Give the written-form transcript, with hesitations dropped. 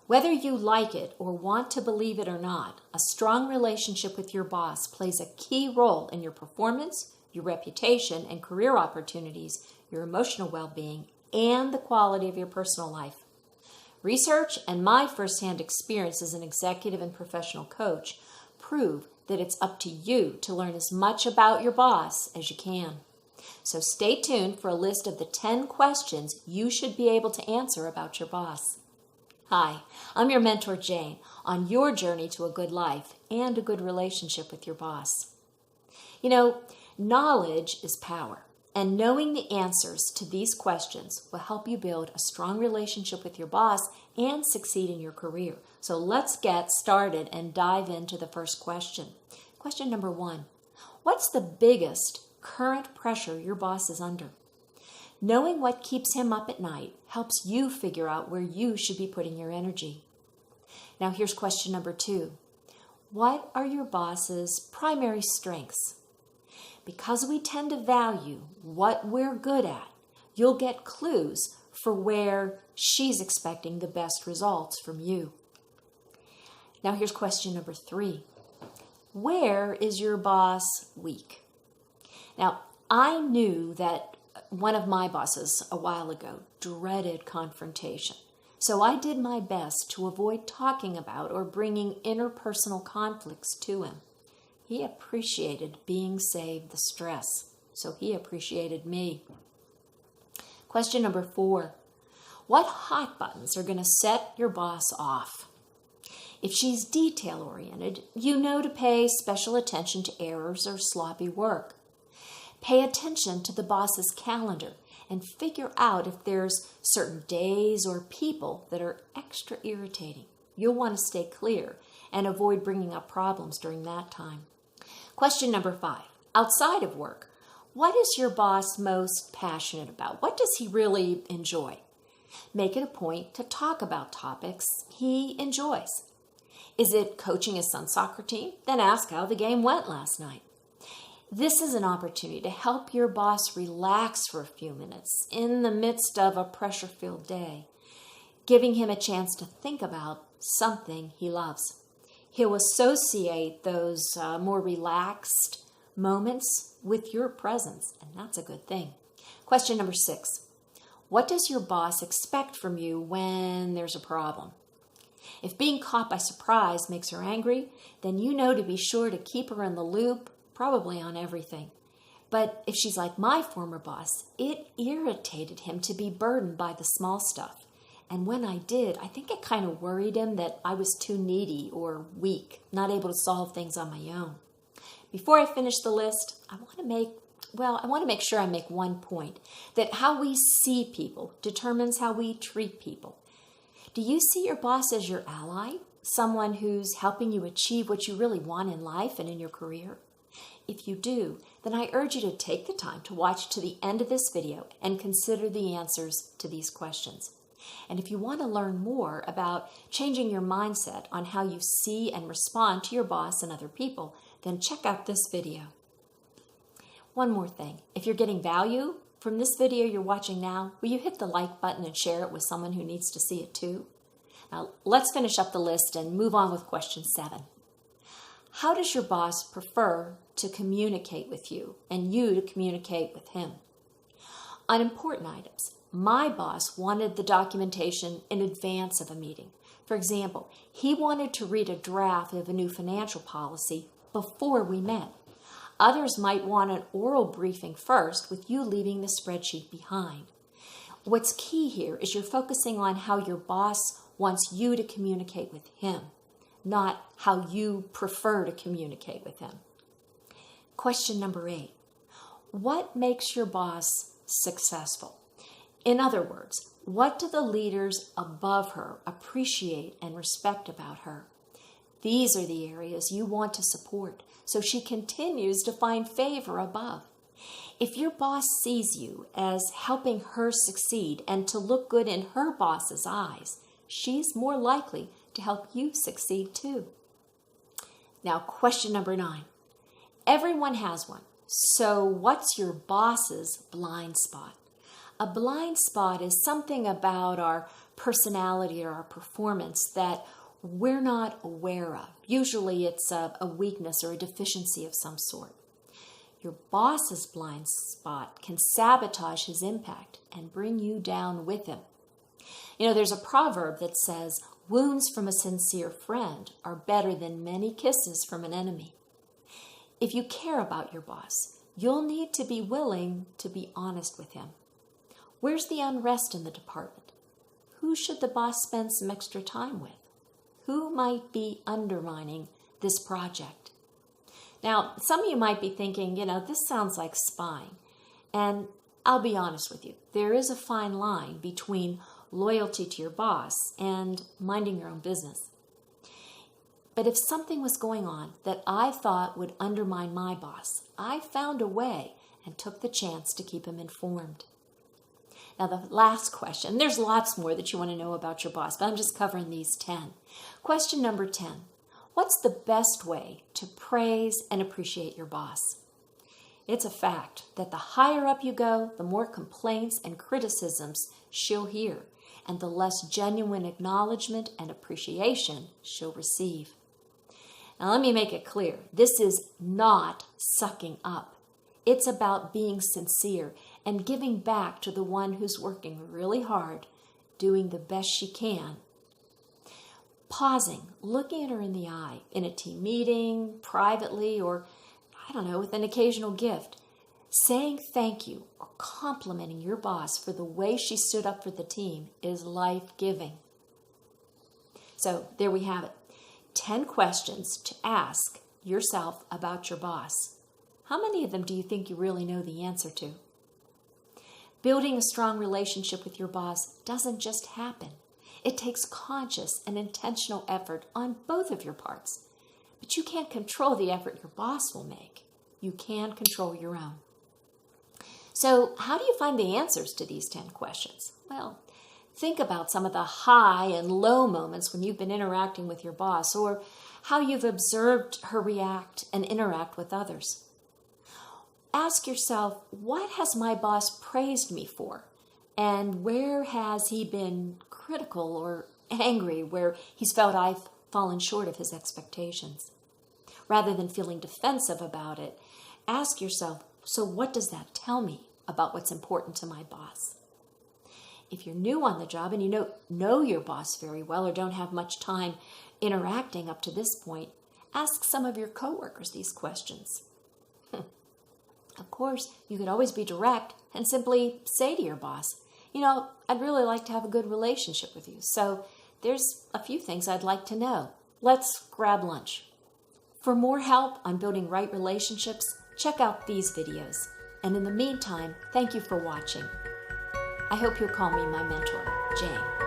Whether you like it or want to believe it or not, a strong relationship with your boss plays a key role in your performance, your reputation and career opportunities, your emotional well-being, and the quality of your personal life. Research and my firsthand experience as an executive and professional coach prove that it's up to you to learn as much about your boss as you can. So stay tuned for a list of the 10 questions you should be able to answer about your boss. Hi, I'm your mentor, Jane, on your journey to a good life and a good relationship with your boss. You know, knowledge is power, and knowing the answers to these questions will help you build a strong relationship with your boss and succeed in your career. So let's get started and dive into the first question. Question number 1. What's the biggest current pressure your boss is under? Knowing what keeps him up at night helps you figure out where you should be putting your energy. Now here's question number 2. What are your boss's primary strengths? Because we tend to value what we're good at, you'll get clues for where she's expecting the best results from you. Now here's question number 3. Where is your boss weak? Now, I knew that one of my bosses a while ago dreaded confrontation. So I did my best to avoid talking about or bringing interpersonal conflicts to him. He appreciated being saved the stress, so he appreciated me. Question number 4. What hot buttons are going to set your boss off? If she's detail-oriented, you know to pay special attention to errors or sloppy work. Pay attention to the boss's calendar and figure out if there's certain days or people that are extra irritating. You'll want to stay clear and avoid bringing up problems during that time. Question number 5. Outside of work, what is your boss most passionate about? What does he really enjoy? Make it a point to talk about topics he enjoys. Is it coaching his son's soccer team? Then ask how the game went last night. This is an opportunity to help your boss relax for a few minutes in the midst of a pressure-filled day, giving him a chance to think about something he loves. He'll associate those more relaxed moments with your presence, and that's a good thing. Question number 6. What does your boss expect from you when there's a problem? If being caught by surprise makes her angry, then you know to be sure to keep her in the loop, probably on everything. But if she's like my former boss, it irritated him to be burdened by the small stuff. And when I did, I think it kind of worried him that I was too needy or weak, not able to solve things on my own. Before I finish the list, I want to make sure I make one point, that how we see people determines how we treat people. Do you see your boss as your ally, someone who's helping you achieve what you really want in life and in your career? If you do, then I urge you to take the time to watch to the end of this video and consider the answers to these questions. And if you want to learn more about changing your mindset on how you see and respond to your boss and other people, then check out this video. One more thing, if you're getting value from this video you're watching now, will you hit the like button and share it with someone who needs to see it too? Now, let's finish up the list and move on with question 7. How does your boss prefer to communicate with you and you to communicate with him? On important items, my boss wanted the documentation in advance of a meeting. For example, he wanted to read a draft of a new financial policy before we met. Others might want an oral briefing first, with you leaving the spreadsheet behind. What's key here is you're focusing on how your boss wants you to communicate with him, not how you prefer to communicate with him. Question number 8. What makes your boss successful? In other words, what do the leaders above her appreciate and respect about her? These are the areas you want to support so she continues to find favor above. If your boss sees you as helping her succeed and to look good in her boss's eyes, she's more likely to help you succeed too. Now, question number 9. Everyone has one. So what's your boss's blind spot? A blind spot is something about our personality or our performance that we're not aware of. Usually it's a weakness or a deficiency of some sort. Your boss's blind spot can sabotage his impact and bring you down with him. There's a proverb that says, wounds from a sincere friend are better than many kisses from an enemy. If you care about your boss, you'll need to be willing to be honest with him. Where's the unrest in the department? Who should the boss spend some extra time with? Who might be undermining this project? Now, some of you might be thinking, this sounds like spying. And I'll be honest with you, there is a fine line between loyalty to your boss and minding your own business. But if something was going on that I thought would undermine my boss, I found a way and took the chance to keep him informed. Now, the last question, there's lots more that you want to know about your boss, but I'm just covering these 10. Question number 10. What's the best way to praise and appreciate your boss? It's a fact that the higher up you go, the more complaints and criticisms she'll hear, and the less genuine acknowledgement and appreciation she'll receive. Now, let me make it clear. This is not sucking up. It's about being sincere and giving back to the one who's working really hard, doing the best she can. Pausing, looking at her in the eye, in a team meeting, privately, or, with an occasional gift. Saying thank you or complimenting your boss for the way she stood up for the team is life-giving. So there we have it. 10 questions to ask yourself about your boss. How many of them do you think you really know the answer to? Building a strong relationship with your boss doesn't just happen. It takes conscious and intentional effort on both of your parts. But you can't control the effort your boss will make. You can control your own. So how do you find the answers to these 10 questions? Well, think about some of the high and low moments when you've been interacting with your boss, or how you've observed her react and interact with others. Ask yourself, what has my boss praised me for? And where has he been critical or angry, where he's felt I've fallen short of his expectations? Rather than feeling defensive about it, ask yourself, so what does that tell me about what's important to my boss? If you're new on the job and you know your boss very well or don't have much time interacting up to this point, ask some of your coworkers these questions. Of course, you could always be direct and simply say to your boss, I'd really like to have a good relationship with you. So there's a few things I'd like to know. Let's grab lunch. For more help on building right relationships, check out these videos. And in the meantime, thank you for watching. I hope you'll call me my mentor, Jane.